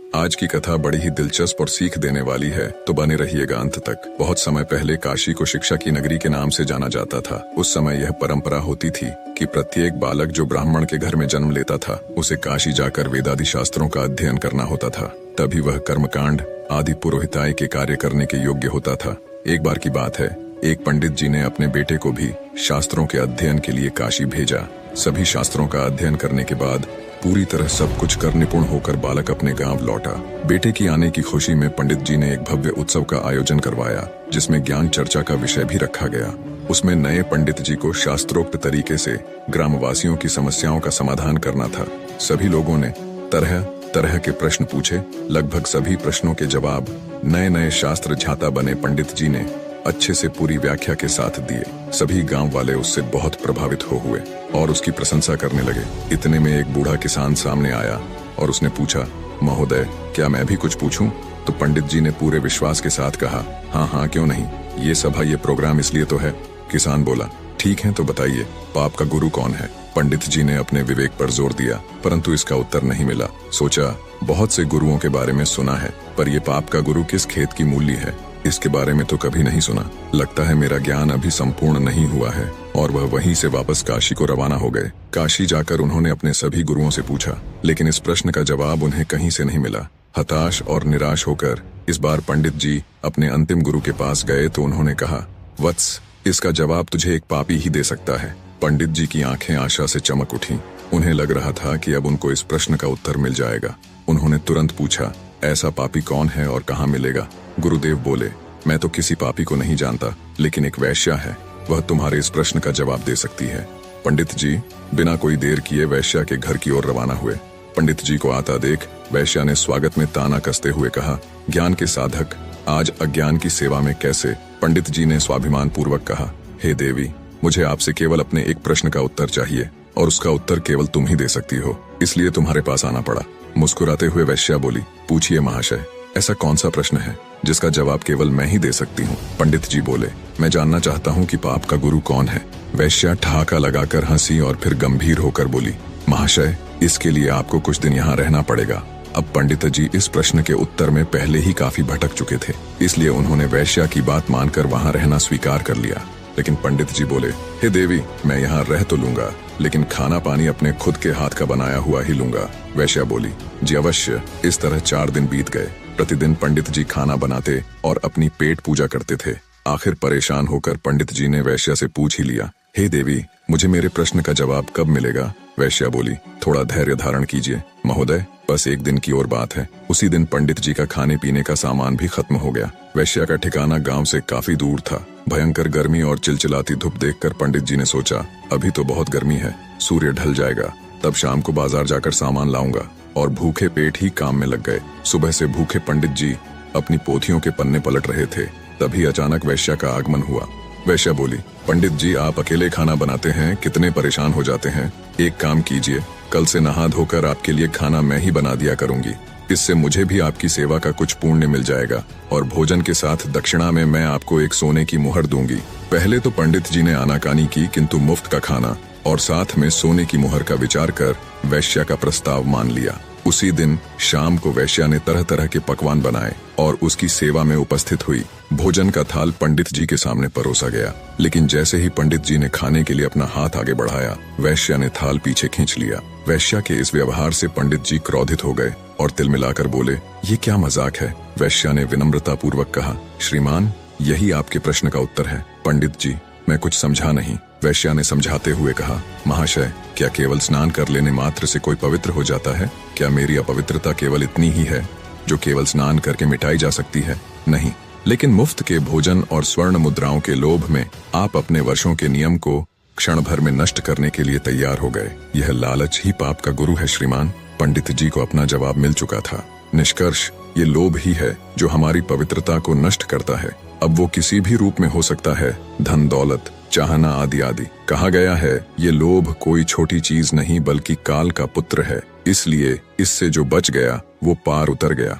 आज की कथा बड़ी ही दिलचस्प और सीख देने वाली है, तो बने रहिएगा अंत तक। बहुत समय पहले काशी को शिक्षा की नगरी के नाम से जाना जाता था। उस समय यह परंपरा होती थी कि प्रत्येक बालक जो ब्राह्मण के घर में जन्म लेता था, उसे काशी जाकर वेदादि शास्त्रों का अध्ययन करना होता था। तभी वह कर्मकांड आदि पुरोहिताई के कार्य करने के योग्य होता था। एक बार की बात है, एक पंडित जी ने अपने बेटे को भी शास्त्रों के अध्ययन के लिए काशी भेजा। सभी शास्त्रों का अध्ययन करने के बाद पूरी तरह सब कुछ कर निपुण होकर बालक अपने गांव लौटा। बेटे की आने की खुशी में पंडित जी ने एक भव्य उत्सव का आयोजन करवाया, जिसमें ज्ञान चर्चा का विषय भी रखा गया। उसमें नए पंडित जी को शास्त्रोक्त तरीके से ग्रामवासियों की समस्याओं का समाधान करना था। सभी लोगों ने तरह तरह के प्रश्न पूछे। लगभग सभी प्रश्नों के जवाब नए नए शास्त्र झाता बने पंडित जी ने अच्छे से पूरी व्याख्या के साथ दिए। सभी गांव वाले उससे बहुत प्रभावित हुए और उसकी प्रशंसा करने लगे। इतने में एक बूढ़ा किसान सामने आया और उसने पूछा, महोदय, क्या मैं भी कुछ पूछूं? तो पंडित जी ने पूरे विश्वास के साथ कहा, हाँ, क्यों नहीं, ये सभा, ये प्रोग्राम इसलिए तो है। किसान बोला, ठीक है, तो बताइए, पाप का गुरु कौन है? पंडित जी ने अपने विवेक पर जोर दिया, परंतु इसका उत्तर नहीं मिला। सोचा, बहुत से गुरुओं के बारे में सुना है, पर यह पाप का गुरु किस खेत की मूली है, इसके बारे में तो कभी नहीं सुना। लगता है मेरा ज्ञान अभी संपूर्ण नहीं हुआ है। और वह वहीं से वापस काशी को रवाना हो गए। काशी जाकर उन्होंने अपने सभी गुरुओं से पूछा, लेकिन इस प्रश्न का जवाब उन्हें कहीं से नहीं मिला। हताश और निराश होकर इस बार पंडित जी अपने अंतिम गुरु के पास गए तो उन्होंने कहा, वत्स, इसका जवाब तुझे एक पापी ही दे सकता है। पंडित जी की आंखें आशा से चमक उठी। उन्हें लग रहा था कि अब उनको इस प्रश्न का उत्तर मिल जाएगा। उन्होंने तुरंत पूछा, ऐसा पापी कौन है और कहाँ मिलेगा? गुरुदेव बोले, मैं तो किसी पापी को नहीं जानता, लेकिन एक वैश्या है, वह तुम्हारे इस प्रश्न का जवाब दे सकती है। पंडित जी बिना कोई देर किए वैश्या के घर की ओर रवाना हुए। पंडित जी को आता देख वैश्या ने स्वागत में ताना कसते हुए कहा, ज्ञान के साधक आज अज्ञान की सेवा में कैसे? पंडित जी ने स्वाभिमान पूर्वक कहा, हे देवी, मुझे आपसे केवल अपने एक प्रश्न का उत्तर चाहिए और उसका उत्तर केवल तुम ही दे सकती हो, इसलिए तुम्हारे पास आना पड़ा। मुस्कुराते हुए वैश्या बोली, पूछिए महाशय, ऐसा कौन सा प्रश्न है जिसका जवाब केवल मैं ही दे सकती हूँ? पंडित जी बोले, मैं जानना चाहता हूँ कि पाप का गुरु कौन है। वैश्या ठहाका लगाकर हंसी और फिर गंभीर होकर बोली, महाशय, इसके लिए आपको कुछ दिन यहाँ रहना पड़ेगा। अब पंडित जी इस प्रश्न के उत्तर में पहले ही काफी भटक चुके थे, इसलिए उन्होंने वैश्या की बात मानकर वहाँ रहना स्वीकार कर लिया। लेकिन पंडित जी बोले, हे देवी, मैं यहाँ रह तो लूंगा, लेकिन खाना पानी अपने खुद के हाथ का बनाया हुआ ही लूंगा। वैश्या बोली, जी अवश्य। इस तरह 4 दिन बीत गए। प्रतिदिन पंडित जी खाना बनाते और अपनी पेट पूजा करते थे। आखिर परेशान होकर पंडित जी ने वैश्या से पूछ ही लिया, हे देवी, मुझे मेरे प्रश्न का जवाब कब मिलेगा? वैश्या बोली, थोड़ा धैर्य धारण कीजिए महोदय, बस 1 दिन की और बात है। उसी दिन पंडित जी का खाने पीने का सामान भी खत्म हो गया। वैश्या का ठिकाना गांव से काफी दूर था। भयंकर गर्मी और चिलचिलाती धूप देखकर पंडित जी ने सोचा, अभी तो बहुत गर्मी है, सूर्य ढल जाएगा, तब शाम को बाजार जाकर सामान लाऊंगा। और भूखे पेट ही काम में लग गए। सुबह से भूखे पंडित जी अपनी पोथियों के पन्ने पलट रहे थे। तभी अचानक वैश्या का आगमन हुआ। वैश्या बोली, पंडित जी, आप अकेले खाना बनाते हैं, कितने परेशान हो जाते हैं। एक काम कीजिए, कल से नहा धोकर आपके लिए खाना मैं ही बना दिया करूंगी। इससे मुझे भी आपकी सेवा का कुछ पुण्य मिल जाएगा और भोजन के साथ दक्षिणा में मैं आपको एक सोने की मुहर दूंगी। पहले तो पंडित जी ने आनाकानी की, किंतु मुफ्त का खाना और साथ में सोने की मुहर का विचार कर वैश्या का प्रस्ताव मान लिया। उसी दिन शाम को वैश्या ने तरह तरह के पकवान बनाए और उसकी सेवा में उपस्थित हुई। भोजन का थाल पंडित जी के सामने परोसा गया, लेकिन जैसे ही पंडित जी ने खाने के लिए अपना हाथ आगे बढ़ाया, वैश्या ने थाल पीछे खींच लिया। वैश्या के इस व्यवहार से पंडित जी क्रोधित हो गए और तिलमिलाकर बोले, ये क्या मजाक है? वैश्या ने विनम्रता पूर्वक कहा, श्रीमान, यही आपके प्रश्न का उत्तर है। पंडित जी, मैं कुछ समझा नहीं। वैश्या ने समझाते हुए कहा, महाशय, क्या केवल स्नान कर लेने मात्र से कोई पवित्र हो जाता है? क्या मेरी अपवित्रता केवल इतनी ही है जो केवल स्नान करके मिटाई जा सकती है? नहीं, लेकिन मुफ्त के भोजन और स्वर्ण मुद्राओं के लोभ में आप अपने वर्षों के नियम को क्षण भर में नष्ट करने के लिए तैयार हो गए। यह लालच ही पाप का गुरु है श्रीमान। पंडित जी को अपना जवाब मिल चुका था। निष्कर्ष, ये लोभ ही है जो हमारी पवित्रता को नष्ट करता है। अब वो किसी भी रूप में हो सकता है, धन दौलत, चाहना आदि आदि। कहा गया है, ये लोभ कोई छोटी चीज नहीं बल्कि काल का पुत्र है, इसलिए इससे जो बच गया वो पार उतर गया।